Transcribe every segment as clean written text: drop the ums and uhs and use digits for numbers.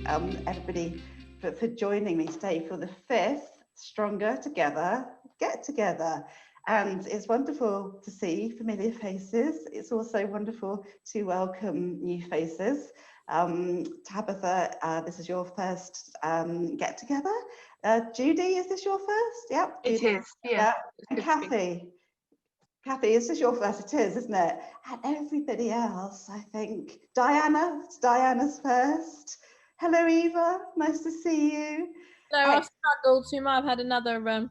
everybody for joining me today for the 5th Stronger Together Get Together. And it's wonderful to see familiar faces. It's also wonderful to welcome new faces. Tabitha, this is your first get together. Judy, is this your first? Yep. It is, yeah. And Kathy, is this your first? It is, isn't it? And everybody else, I think. Diana, it's Diana's first. Hello, Eva. Nice to see you. No, I've struggled. You might have had another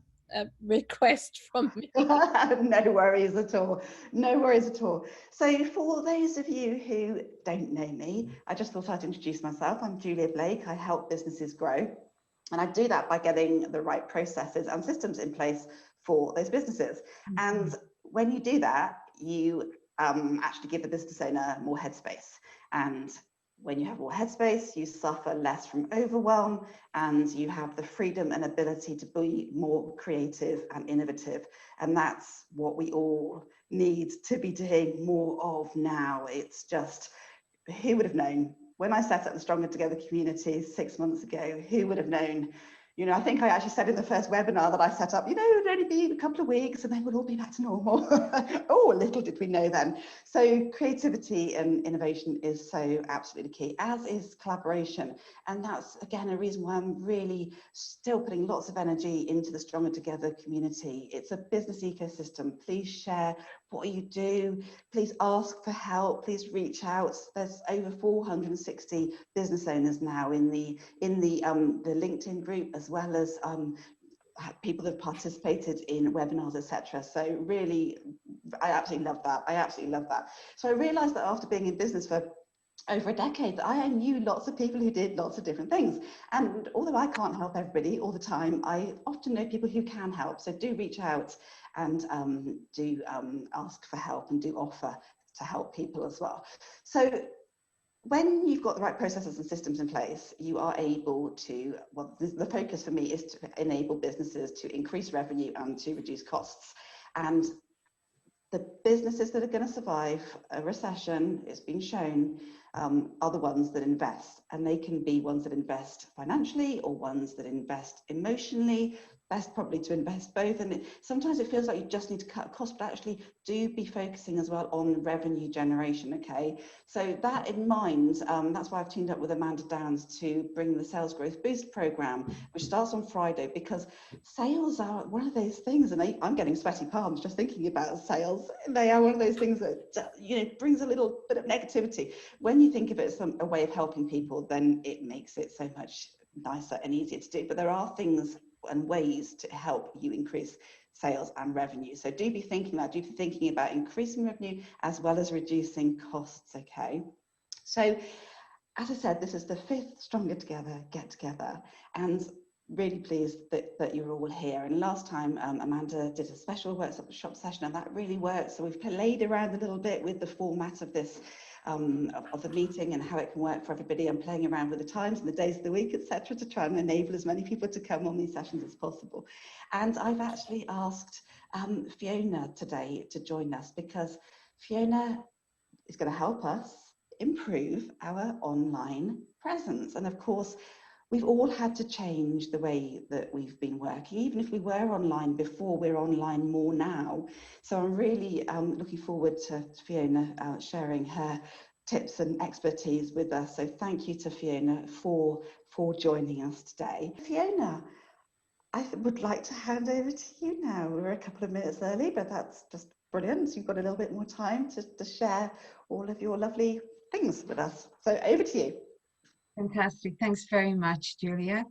request from me. No worries at all. No worries at all. So for those of you who don't know me, I just thought I'd introduce myself. I'm Julia Blake. I help businesses grow. And I do that by getting the right processes and systems in place for those businesses. And when you do that, you actually give the business owner more headspace. And when you have more headspace, you suffer less from overwhelm, and you have the freedom and ability to be more creative and innovative. And that's what we all need to be doing more of now. It's just, who would have known? When I set up the Stronger Together community 6 months ago, who would have known? You know, I think I actually said in the first webinar that I set up, you know, it would only be a couple of weeks and then we'll all be back to normal. Oh, little did we know then. So creativity and innovation is so absolutely key, as is collaboration. And that's, again, a reason why I'm really still putting lots of energy into the Stronger Together community. It's a business ecosystem. Please share what you do. Please ask for help. Please reach out. There's over 460 business owners now in the LinkedIn group, as well as people that have participated in webinars, etc. So really, I absolutely love that. I absolutely love that. So I realized that after being in business for over a decade, that I knew lots of people who did lots of different things. And although I can't help everybody all the time, I often know people who can help. So do reach out and do ask for help and do offer to help people as well. So when you've got the right processes and systems in place, you are able to, well, the focus for me is to enable businesses to increase revenue and to reduce costs. And the businesses that are going to survive a recession, it's been shown, are the ones that invest. And they can be ones that invest financially or ones that invest emotionally. Best probably to invest both. And sometimes it feels like you just need to cut costs, but actually do be focusing as well on revenue generation, okay? So that in mind, that's why I've teamed up with Amanda Downs to bring the Sales Growth Boost program, which starts on Friday, because sales are one of those things, and I'm getting sweaty palms just thinking about sales. They are one of those things that, you know, brings a little bit of negativity. When you think of it as a way of helping people, then it makes it so much nicer and easier to do. But there are things and ways to help you increase sales and revenue. So do be thinking about increasing revenue as well as reducing costs, okay? So as I said, this is the 5th Stronger Together Get Together, and really pleased that you're all here. And last time Amanda did a special workshop session, and that really worked. So we've played around a little bit with the format of this of the meeting and how it can work for everybody. I'm playing around with the times and the days of the week, etc., to try and enable as many people to come on these sessions as possible. And I've actually asked Fiona today to join us, because Fiona is going to help us improve our online presence. And of course, we've all had to change the way that we've been working. Even if we were online before, we're online more now. So I'm really looking forward to Fiona sharing her tips and expertise with us. So thank you to Fiona for joining us today. Fiona, I would like to hand over to you now. We're a couple of minutes early, but that's just brilliant. So you've got a little bit more time to share all of your lovely things with us. So over to you. Fantastic. Thanks very much, Julia.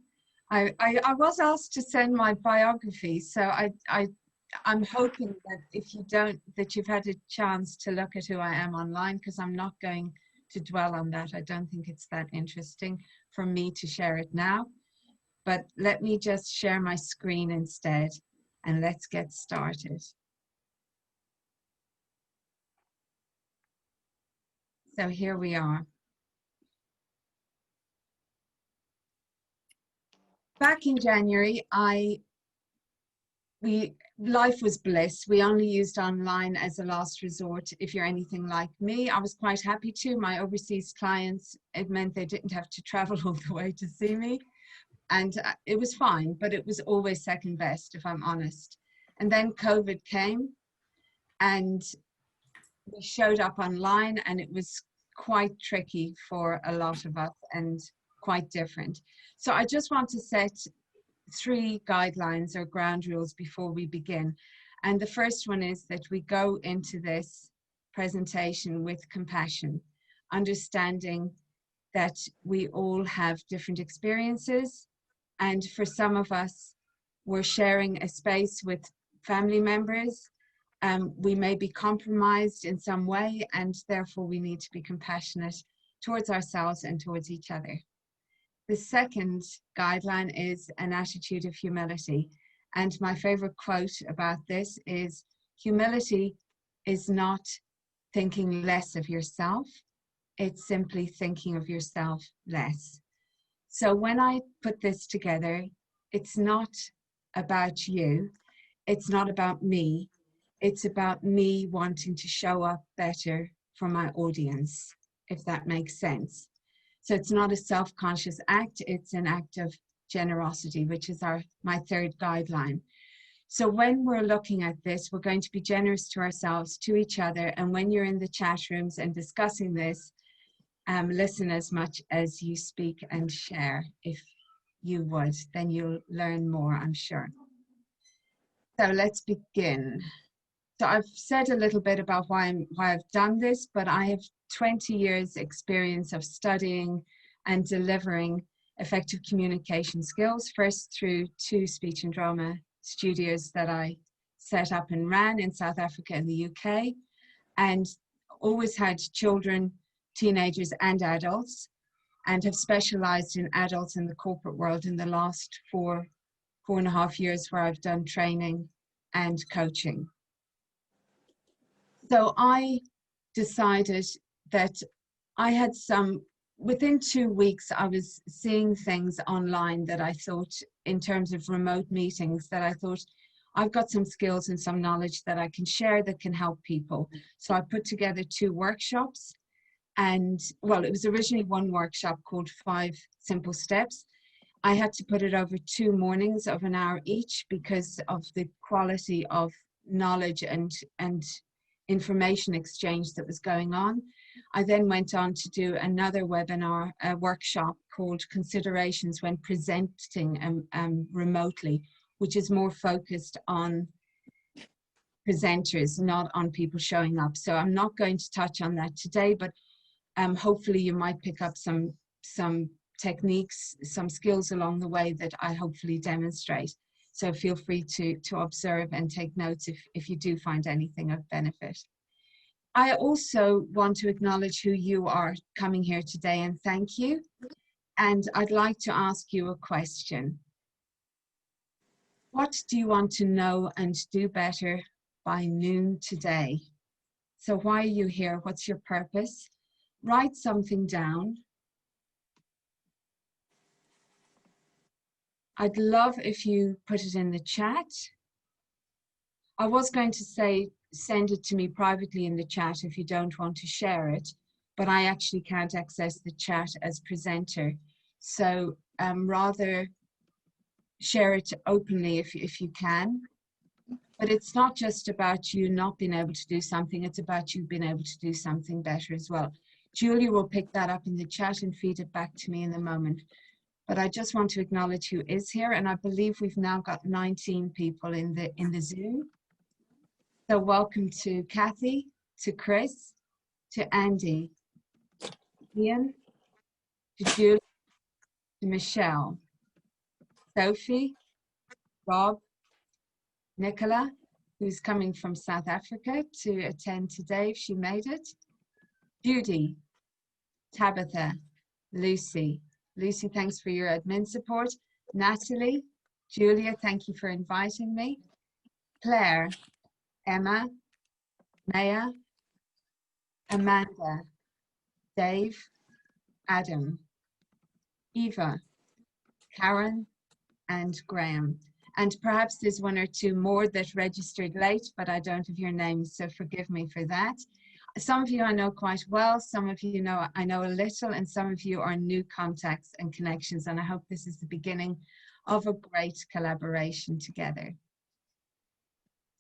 I was asked to send my biography, so I'm hoping that if you don't, that you've had a chance to look at who I am online, because I'm not going to dwell on that. I don't think it's that interesting for me to share it now. But let me just share my screen instead, and let's get started. So here we are. Back in January, we life was bliss. We only used online as a last resort. If you're anything like me, I was quite happy to. My overseas clients, it meant they didn't have to travel all the way to see me. And it was fine, but it was always second best, if I'm honest. And then COVID came and we showed up online, and it was quite tricky for a lot of us and quite different. So I just want to set 3 guidelines or ground rules before we begin. And the first one is that we go into this presentation with compassion, understanding that we all have different experiences. And for some of us, we're sharing a space with family members. We may be compromised in some way, and therefore we need to be compassionate towards ourselves and towards each other. The second guideline is an attitude of humility. And my favorite quote about this is, humility is not thinking less of yourself, it's simply thinking of yourself less. So when I put this together, it's not about you, it's not about me, it's about me wanting to show up better for my audience, if that makes sense. So it's not a self-conscious act, it's an act of generosity, which is my third guideline. So when we're looking at this, we're going to be generous to ourselves, to each other, and when you're in the chat rooms and discussing this, listen as much as you speak and share. If you would, then you'll learn more, I'm sure. So let's begin. So I've said a little bit about why I've done this, but I have 20 years experience of studying and delivering effective communication skills, first through 2 speech and drama studios that I set up and ran in South Africa and the UK, and always had children, teenagers and adults, and have specialized in adults in the corporate world in the last 4.5 years, where I've done training and coaching. So I decided that I had within 2 weeks, I was seeing things online that I thought, in terms of remote meetings, that I thought, I've got some skills and some knowledge that I can share that can help people. So I put together 2 workshops. And well, it was originally 1 workshop called 5 Simple Steps. I had to put it over 2 mornings of an hour each because of the quality of knowledge and information exchange that was going on. I then went on to do another webinar, a workshop called Considerations when Presenting Remotely, which is more focused on presenters, not on people showing up. So I'm not going to touch on that today, but hopefully you might pick up some techniques, some skills along the way that I hopefully demonstrate. So feel free to observe and take notes if you do find anything of benefit. I also want to acknowledge who you are coming here today, and thank you. And I'd like to ask you a question. What do you want to know and do better by noon today? So why are you here? What's your purpose? Write something down. I'd love if you put it in the chat. I was going to say, send it to me privately in the chat if you don't want to share it, but I actually can't access the chat as presenter. So rather share it openly if you can. But it's not just about you not being able to do something, it's about you being able to do something better as well. Julia will pick that up in the chat and feed it back to me in a moment. But I just want to acknowledge who is here, and I believe we've now got 19 people in the Zoom. So welcome to Kathy, to Chris, to Andy, Ian, to Julie, to Michelle, Sophie, Rob, Nicola, who's coming from South Africa to attend today if she made it, Judy, Tabitha, Lucy. Lucy, thanks for your admin support. Natalie, Julia, thank you for inviting me. Claire, Emma, Maya, Amanda, Dave, Adam, Eva, Karen, and Graham. And perhaps there's one or two more that registered late, but I don't have your names, so forgive me for that. Some of you I know quite well, some of you know I know a little, and some of you are new contacts and connections, and I hope this is the beginning of a great collaboration together.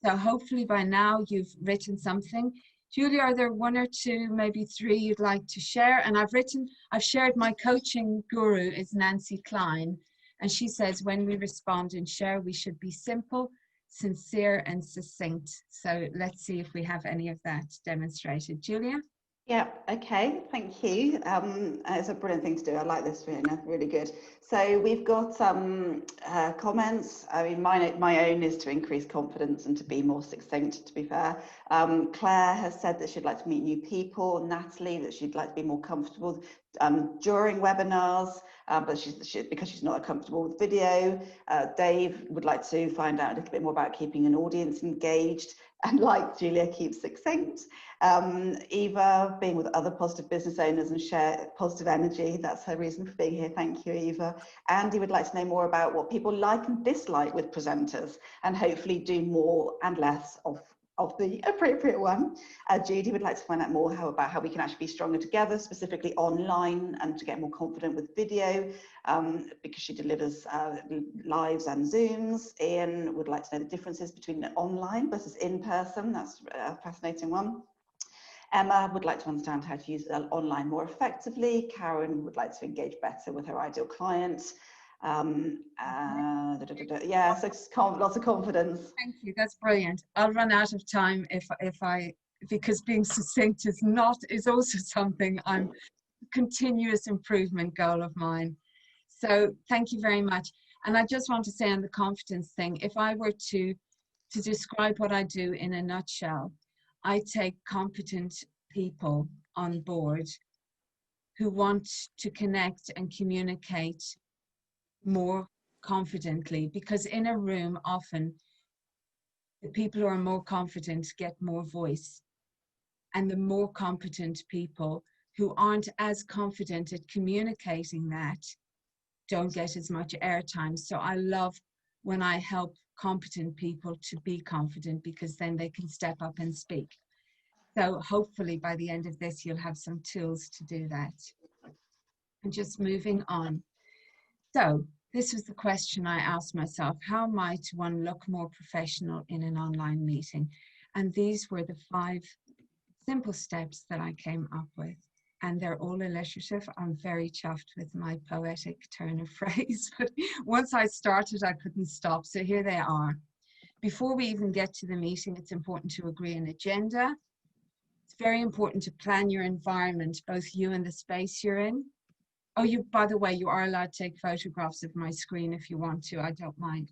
So hopefully by now you've written something. Julia, are there one or two, maybe three you'd like to share? And I've shared my coaching guru is Nancy Klein, and she says when we respond and share, we should be simple, sincere and succinct. So let's see if we have any of that demonstrated. Julia? Yeah, okay, thank you. It's a brilliant thing to do. I like this, Fiona, really good. So we've got some comments. I mean, my own is to increase confidence and to be more succinct, to be fair. Claire has said that she'd like to meet new people. Natalie, that she'd like to be more comfortable during webinars, but because she's not comfortable with video. Dave would like to find out a little bit more about keeping an audience engaged, and like Julia, keep succinct. Eva, being with other positive business owners and share positive energy. That's her reason for being here. Thank you, Eva. Andy would like to know more about what people like and dislike with presenters, and hopefully do more and less of the appropriate one. Judy would like to find out more about how we can actually be stronger together, specifically online, and to get more confident with video, because she delivers lives and Zooms. Ian would like to know the differences between online versus in person. That's a fascinating one. Emma would like to understand how to use online more effectively. Karen would like to engage better with her ideal client. Yeah, so lots of confidence. Thank you, that's brilliant. I'll run out of time because being succinct is also something I'm continuous improvement goal of mine. So thank you very much. And I just want to say on the confidence thing, if I were to describe what I do in a nutshell, I take competent people on board who want to connect and communicate more confidently, because in a room often the people who are more confident get more voice, and the more competent people who aren't as confident at communicating that don't get as much airtime. So I love when I help competent people to be confident, because then they can step up and speak. So hopefully by the end of this you'll have some tools to do that. And just moving on. So this was the question I asked myself: how might one look more professional in an online meeting? And these were the 5 simple steps that I came up with. And they're all alliterative. I'm very chuffed with my poetic turn of phrase, but once I started, I couldn't stop. So here they are. Before we even get to the meeting, it's important to agree an agenda. It's very important to plan your environment, both you and the space you're in. Oh, by the way, you are allowed to take photographs of my screen if you want to. I don't mind.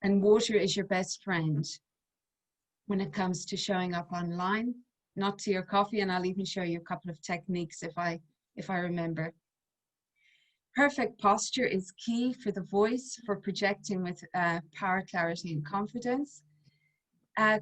And water is your best friend when it comes to showing up online, not to your coffee. And I'll even show you a couple of techniques if I remember. Perfect posture is key for the voice, for projecting with power, clarity, and confidence.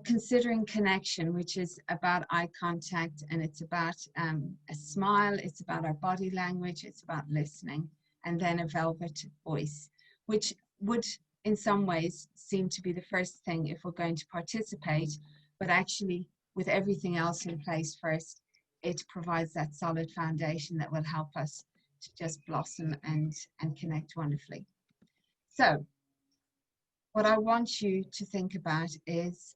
Considering connection, which is about eye contact, and it's about a smile, it's about our body language, it's about listening, and then a velvet voice, which would in some ways seem to be the first thing if we're going to participate, but actually with everything else in place first, it provides that solid foundation that will help us to just blossom and connect wonderfully. So what I want you to think about is,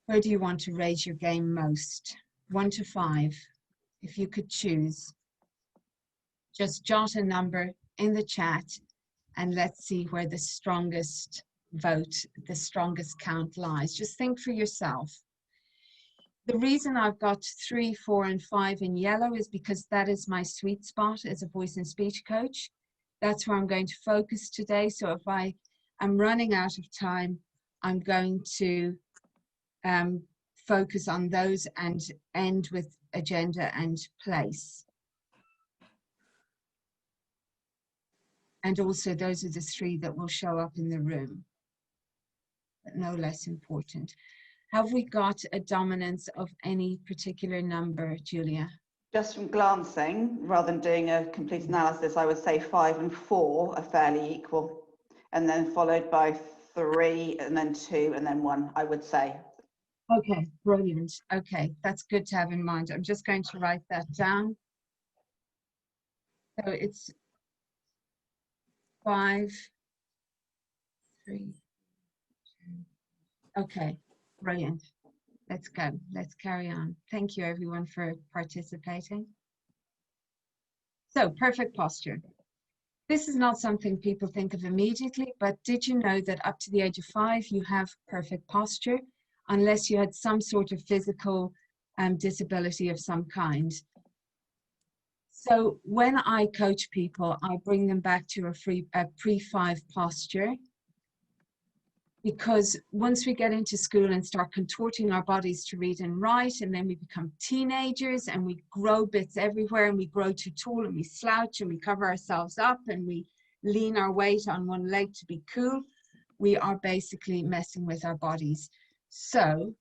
where do you want to raise your game most? 1 to 5, if you could choose. Just jot a number in the chat and let's see where the strongest vote, the strongest count lies. Just think for yourself. The reason I've got 3, 4, and 5 in yellow is because that is my sweet spot as a voice and speech coach. That's where I'm going to focus today. So if I am running out of time, I'm going to focus on those and end with agenda and place. And also those are the 3 that will show up in the room, but no less important. Have we got a dominance of any particular number, Julia? Just from glancing, rather than doing a complete analysis, I would say 5 and 4 are fairly equal, and then followed by 3, and then 2, and then 1, I would say. Okay, brilliant. Okay, that's good to have in mind. I'm just going to write that down. So it's 5, 3, 2. Okay, brilliant. Let's go. Let's carry on. Thank you, everyone, for participating. So, perfect posture. This is not something people think of immediately, but did you know that up to the age of 5, you have perfect posture, unless you had some sort of physical disability of some kind? So when I coach people, I bring them back to a pre-5 posture, because once we get into school and start contorting our bodies to read and write, and then we become teenagers and we grow bits everywhere, and we grow too tall, and we slouch, and we cover ourselves up, and we lean our weight on one leg to be cool, we are basically messing with our bodies. So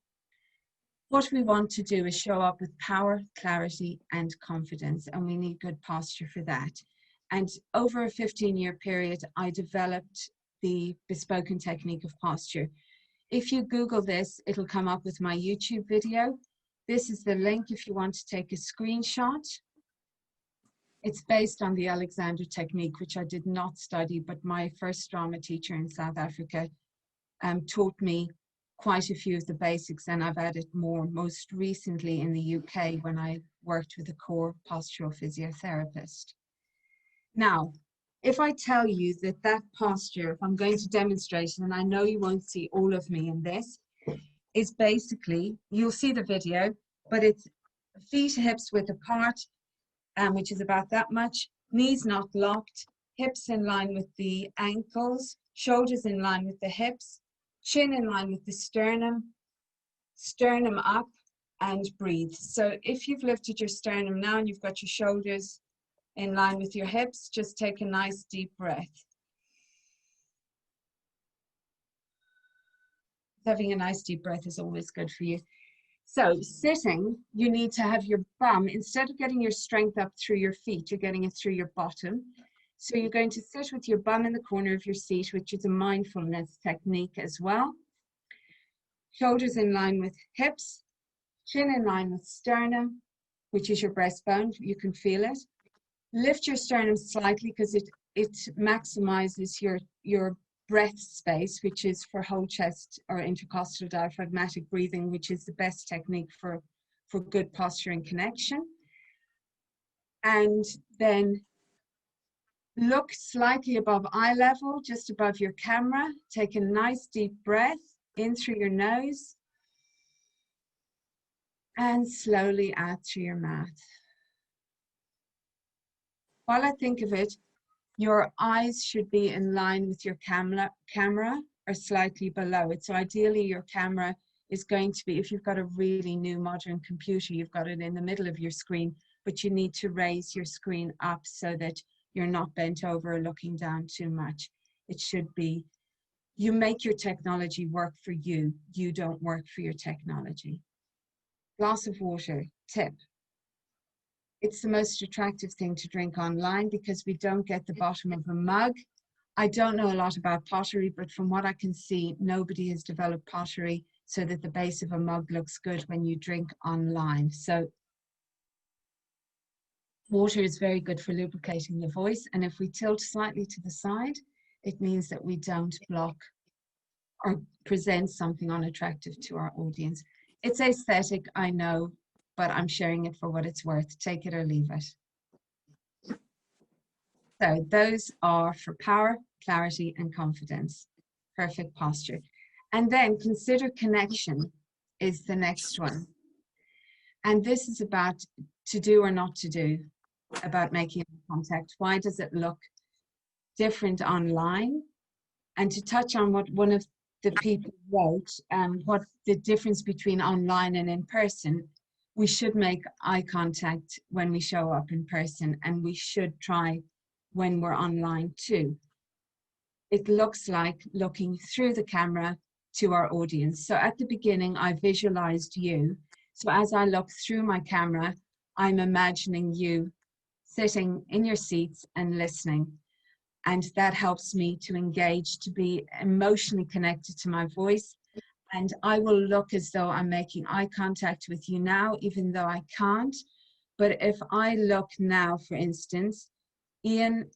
what we want to do is show up with power, clarity, and confidence, and we need good posture for that. And over a 15-year period, I developed the bespoken technique of posture. If you Google this, it'll come up with my YouTube video. This is the link if you want to take a screenshot. It's based on the Alexander technique, which I did not study, but my first drama teacher in South Africa taught me quite a few of the basics, and I've added more, most recently in the UK when I worked with a core postural physiotherapist. Now, if I tell you that that posture, if I'm going to demonstrate it, and I know you won't see all of me in this, is basically, you'll see the video, but it's feet, hips width apart, which is about that much, knees not locked, hips in line with the ankles, shoulders in line with the hips, chin in line with the sternum, sternum up, and breathe. So if you've lifted your sternum now and you've got your shoulders in line with your hips, just take a nice deep breath. Having a nice deep breath is always good for you. So sitting, you need to have your bum, instead of getting your strength up through your feet, you're getting it through your bottom. So you're going to sit with your bum in the corner of your seat, which is a mindfulness technique as well. Shoulders in line with hips, chin in line with sternum, which is your breastbone. You can feel it. Lift your sternum slightly because it maximizes your breath space, which is for whole chest or intercostal diaphragmatic breathing, which is the best technique for good posture and connection. And then look slightly above eye level, just above your camera. Take a nice deep breath in through your nose and slowly out through your mouth. While I think of it, your eyes should be in line with your camera or slightly below it. So ideally your camera is going to be, if you've got a really new modern computer, you've got it in the middle of your screen, but you need to raise your screen up so that you're not bent over or looking down too much. It should be, you make your technology work for you. You don't work for your technology. Glass of water, tip. It's the most attractive thing to drink online because we don't get the bottom of a mug. I don't know a lot about pottery, but from what I can see, nobody has developed pottery so that the base of a mug looks good when you drink online. So water is very good for lubricating the voice. And if we tilt slightly to the side, it means that we don't block or present something unattractive to our audience. It's aesthetic, I know, but I'm sharing it for what it's worth. Take it or leave it. So those are for power, clarity, and confidence. Perfect posture. And then consider connection is the next one. And this is about to do or not to do, about making contact. Why does it look different online? And to touch on what one of the people wrote, what the difference between online and in person, we should make eye contact when we show up in person, and we should try when we're online too. It looks like looking through the camera to our audience. So at the beginning, I visualized you. So as I look through my camera, I'm imagining you sitting in your seats and listening. And that helps me to engage, to be emotionally connected to my voice. And I will look as though I'm making eye contact with you now, even though I can't. But if I look now, for instance, Ian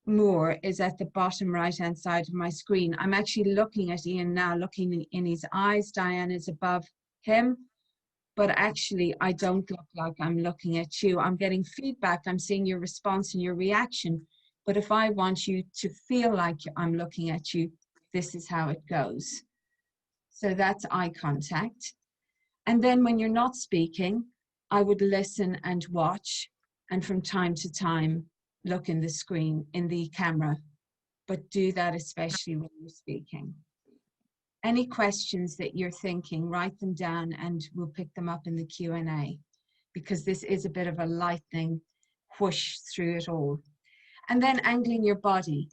Moore is at the bottom right-hand side of my screen. I'm actually looking at Ian now, looking in his eyes. Diane is above him, but actually I don't look like I'm looking at you. I'm getting feedback. I'm seeing your response and your reaction. But if I want you to feel like I'm looking at you, this is how it goes. So that's eye contact. And then when you're not speaking, I would listen and watch, and from time to time, look in the screen, in the camera, but do that especially when you're speaking. Any questions that you're thinking, write them down and we'll pick them up in the Q&A, because this is a bit of a lightning whoosh through it all. And then angling your body.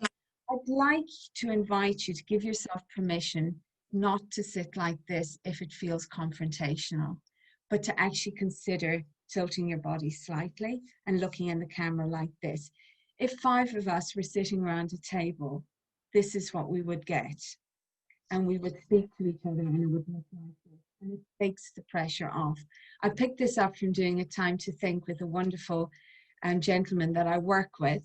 I'd like to invite you to give yourself permission not to sit like this if it feels confrontational, but to actually consider tilting your body slightly and looking in the camera like this. If 5 of us were sitting around a table, this is what we would get. And we would speak to each other and it would look like this. And it takes the pressure off. I picked this up from doing a time to think with a wonderful gentleman that I work with.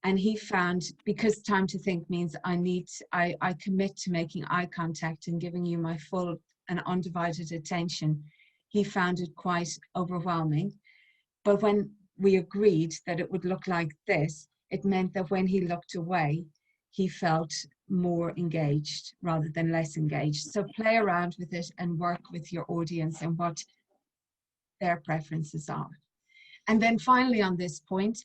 And he found, because time to think means I commit to making eye contact and giving you my full and undivided attention, he found it quite overwhelming. But when we agreed that it would look like this, it meant that when he looked away, he felt more engaged rather than less engaged. So play around with it and work with your audience and what their preferences are. And then finally on this point,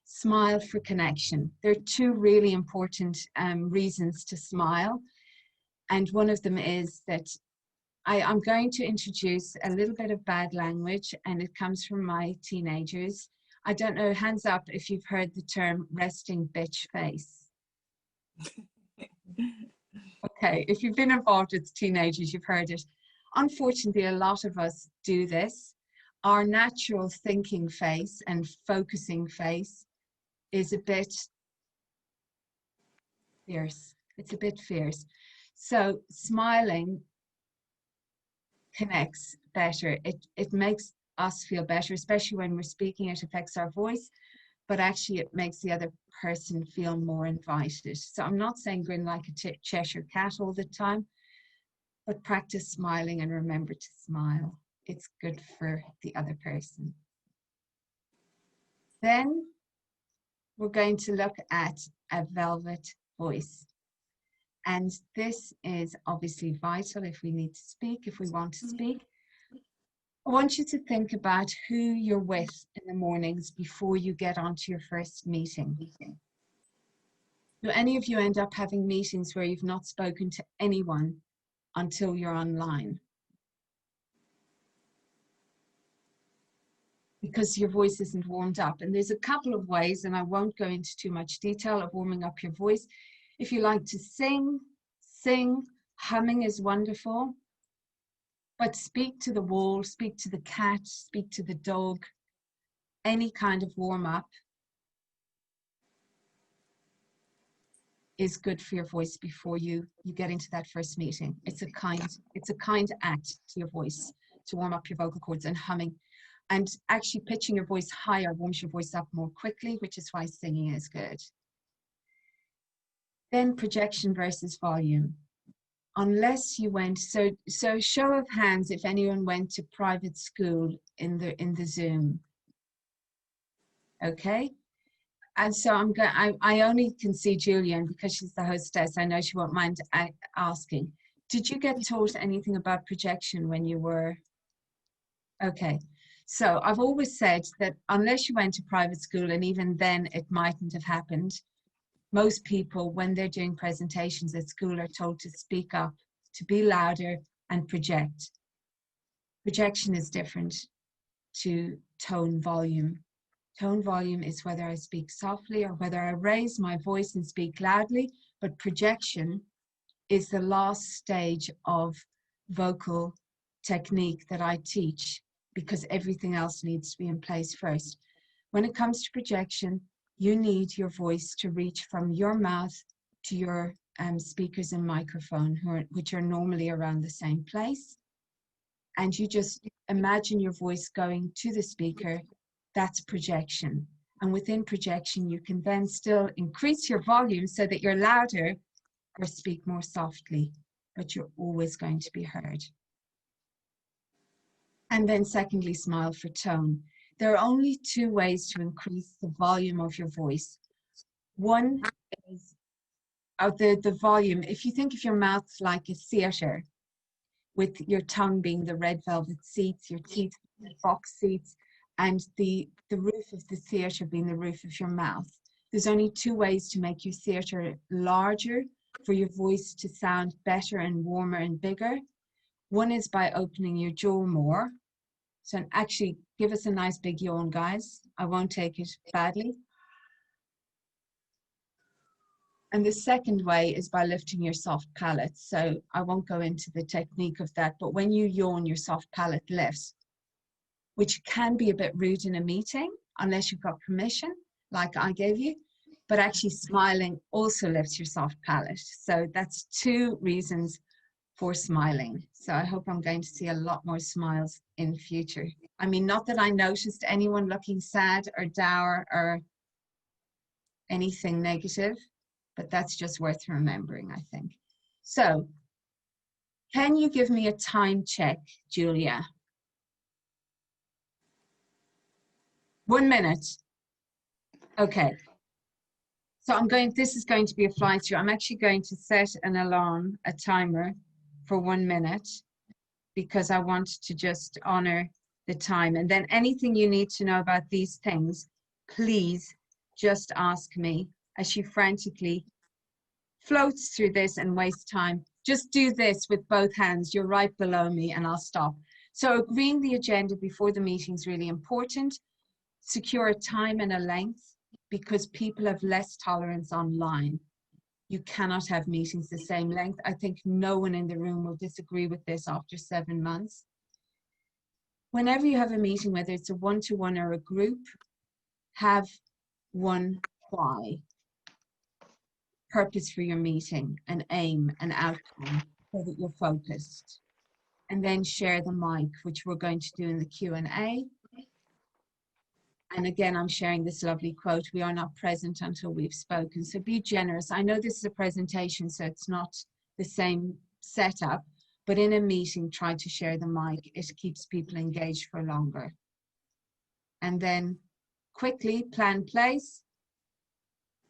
smile for connection. There are 2 really important reasons to smile. And one of them is that I'm going to introduce a little bit of bad language, and it comes from my teenagers. I don't know, hands up if you've heard the term resting bitch face. Okay, if you've been involved with teenagers, you've heard it. Unfortunately, a lot of us do this. Our natural thinking face and focusing face is a bit fierce. It's a bit fierce. So smiling connects better. It makes us feel better, especially when we're speaking. It affects our voice, but actually it makes the other person feel more invited. So I'm not saying grin like a Cheshire cat all the time, but practice smiling and remember to smile. It's good for the other person. Then we're going to look at a velvet voice. And this is obviously vital if we need to speak, if we want to speak. I want you to think about who you're with in the mornings before you get onto your first meeting. Do any of you end up having meetings where you've not spoken to anyone until you're online? Because your voice isn't warmed up. And there's a couple of ways, and I won't go into too much detail of warming up your voice. If you like to sing, sing. Humming is wonderful. But speak to the wall, speak to the cat, speak to the dog. Any kind of warm up is good for your voice before you get into that first meeting. It's a kind act to your voice to warm up your vocal cords, and humming. And actually pitching your voice higher warms your voice up more quickly, which is why singing is good. Then projection versus volume. Unless you went, so show of hands if anyone went to private school in the Zoom. Okay. And so I only can see Julian because she's the hostess. I know she won't mind asking. Did you get taught anything about projection when you were? Okay. So I've always said that unless you went to private school, and even then it mightn't have happened, most people, when they're doing presentations at school, are told to speak up, to be louder and project. Projection is different to tone volume. Tone volume is whether I speak softly or whether I raise my voice and speak loudly, but projection is the last stage of vocal technique that I teach. because everything else needs to be in place first. When it comes to projection, you need your voice to reach from your mouth to your speakers and microphone, which are normally around the same place. And you just imagine your voice going to the speaker. That's projection. And within projection, you can then still increase your volume so that you're louder or speak more softly, but you're always going to be heard. And then secondly, smile for tone. There are only two ways to increase the volume of your voice. One is the volume. If you think of your mouth like a theater, with your tongue being the red velvet seats, your teeth the box seats, and the roof of the theater being the roof of your mouth. There's only two ways to make your theater larger for your voice to sound better and warmer and bigger. One is by opening your jaw more. So actually, give us a nice big yawn, guys. I won't take it badly. And the second way is by lifting your soft palate. So I won't go into the technique of that, but when you yawn, your soft palate lifts, which can be a bit rude in a meeting, unless you've got permission, like I gave you, but actually smiling also lifts your soft palate. So that's two reasons for smiling. So I hope I'm going to see a lot more smiles in future. I mean, not that I noticed anyone looking sad or dour or anything negative, but that's just worth remembering, I think. So, can you give me a time check, Julia? 1 minute. Okay. So this is going to be a fly through. I'm actually going to set an alarm, a timer for 1 minute, because I want to just honor the time. And then anything you need to know about these things, please just ask me. As she frantically floats through this and wastes time, just do this with both hands. You're right below me and I'll stop. So agreeing the agenda before the meeting is really important. Secure a time and a length, because people have less tolerance online. You cannot have meetings the same length. I think no one in the room will disagree with this after 7 months. Whenever you have a meeting, whether it's a one-to-one or a group, have one why. Purpose for your meeting, an aim, an outcome, so that you're focused. And then share the mic, which we're going to do in the Q&A. And again, I'm sharing this lovely quote, "We are not present until we've spoken." So be generous. I know this is a presentation, so it's not the same setup, but in a meeting, try to share the mic. It keeps people engaged for longer. And then quickly plan place.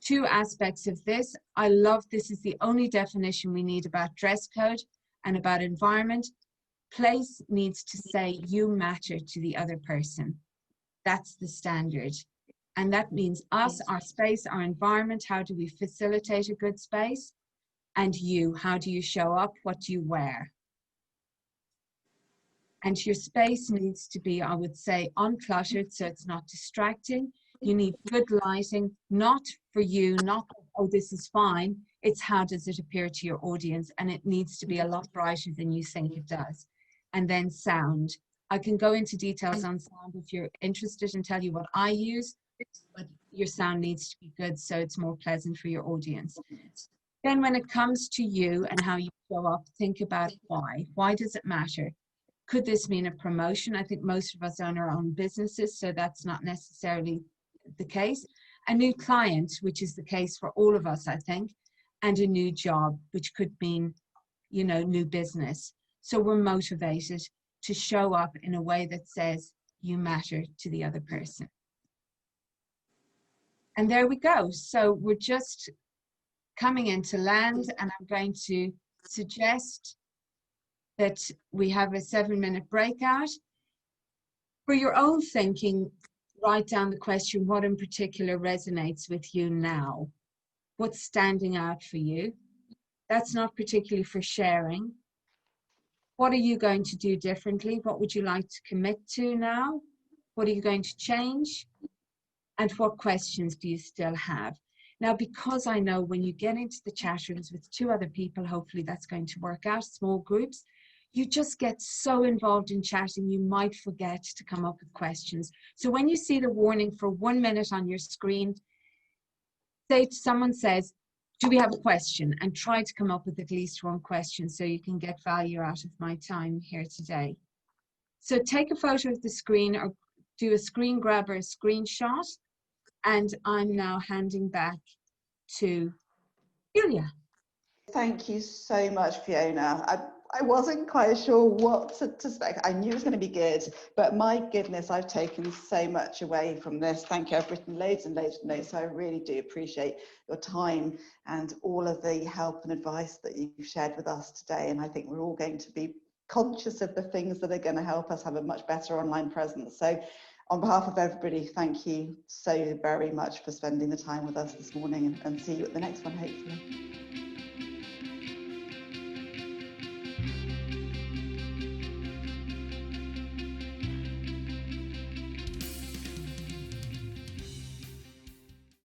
Two aspects of this. I love this is the only definition we need about dress code and about environment. Place needs to say you matter to the other person. That's the standard. And that means us, our space, our environment. How do we facilitate a good space? And you, how do you show up? What do you wear? And your space needs to be, I would say, uncluttered so it's not distracting. You need good lighting, not for you, not, oh, this is fine. It's how does it appear to your audience? And it needs to be a lot brighter than you think it does. And then sound. I can go into details on sound if you're interested and tell you what I use, but your sound needs to be good so it's more pleasant for your audience. Then when it comes to you and how you show up, think about why. Why does it matter? Could this mean a promotion? I think most of us own our own businesses, so that's not necessarily the case. A new client, which is the case for all of us, I think, and a new job, which could mean, you know, new business. So we're motivated to show up in a way that says you matter to the other person. And there we go. So we're just coming into land, and I'm going to suggest that we have a 7-minute breakout. For your own thinking, write down the question, what in particular resonates with you now? What's standing out for you? That's not particularly for sharing. What are you going to do differently? What would you like to commit to now? What are you going to change? And what questions do you still have? Now, because I know when you get into the chat rooms with 2 other people, hopefully that's going to work out, small groups, you just get so involved in chatting, you might forget to come up with questions. So when you see the warning for 1 minute on your screen, say someone says, do we have a question? And try to come up with at least one question so you can get value out of my time here today. So take a photo of the screen or do a screen grab or a screenshot. And I'm now handing back to Julia. Thank you so much, Fiona. I wasn't quite sure what to expect. I knew it was going to be good, but my goodness, I've taken so much away from this. Thank you. I've written loads and loads of notes. So I really do appreciate your time and all of the help and advice that you've shared with us today. And I think we're all going to be conscious of the things that are going to help us have a much better online presence. So on behalf of everybody, thank you so very much for spending the time with us this morning, and see you at the next one, hopefully.